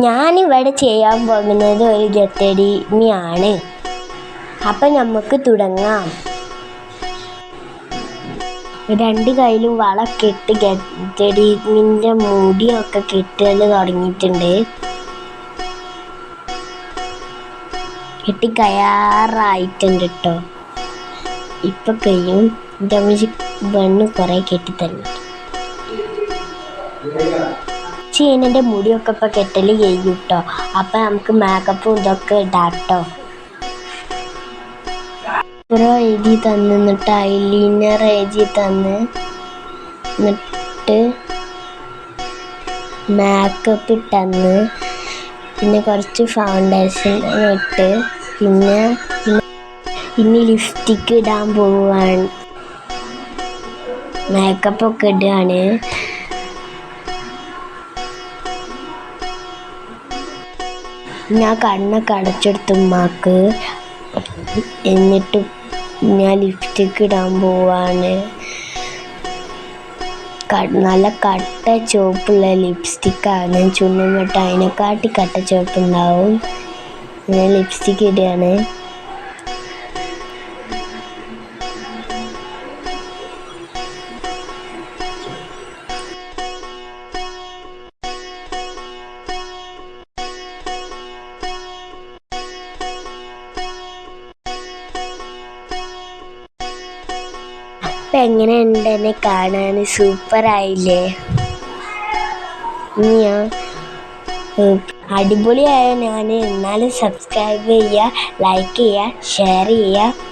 ഞാനിവിടെ ചെയ്യാൻ പോകുന്നത് ഒരു ഗത്തടിയാണ്. അപ്പം നമുക്ക് തുടങ്ങാം. 2 കയ്യിലും വളമൊക്കെ ഇട്ട് ഗത്തടിൻ്റെ മുടിയൊക്കെ കെട്ടൽ തുടങ്ങിയിട്ടുണ്ട്. കെട്ടി കയ്യാറായിട്ടുണ്ട് കേട്ടോ. ഇപ്പം കഴിയും. എൻ്റെ അമ്മച്ചി പെണ്ണ് കുറേ കെട്ടിത്തന്നു. ചീനൻ്റെ മുടിയൊക്കെ ഇപ്പം കെട്ടൽ കഴിയും കേട്ടോ. അപ്പം നമുക്ക് മേക്കപ്പും ഇതൊക്കെ ഇടാം കേട്ടോ. എഴുതി തന്നിട്ട് ഐലൈനർ എഴുതി തന്ന് എന്നിട്ട് മേക്കപ്പ് ഇട്ടന്ന്, പിന്നെ കുറച്ച് ഫൗണ്ടേഷൻ ഇട്ട്, ഇനി ലിപ്സ്റ്റിക്ക് ഇടാൻ പോവുകയാണ്. മേക്കപ്പൊക്കെ ഇടുകയാണ്. ഞാൻ കണ്ണൊക്കെ അടച്ചെടുത്തു ഉമ്മാക്ക്. എന്നിട്ട് ഞാൻ ലിപ്സ്റ്റിക്ക് ഇടാൻ പോവാണ്. നല്ല കട്ട ചുവപ്പുള്ള ലിപ്സ്റ്റിക്കാണ്. ചുണ്ണുമിട്ട് അതിനെക്കാട്ടി കട്ട ചുവപ്പുണ്ടാവും. ഞാൻ ലിപ്സ്റ്റിക്ക് ഇടുകയാണ്. അപ്പം എങ്ങനെയുണ്ട് എന്നെ കാണാൻ? സൂപ്പറായില്ലേ? അടിപൊളിയായ ഞാൻ. എന്നാലും സബ്സ്ക്രൈബ് ചെയ്യുക, ലൈക്ക് ചെയ്യുക, ഷെയർ ചെയ്യുക.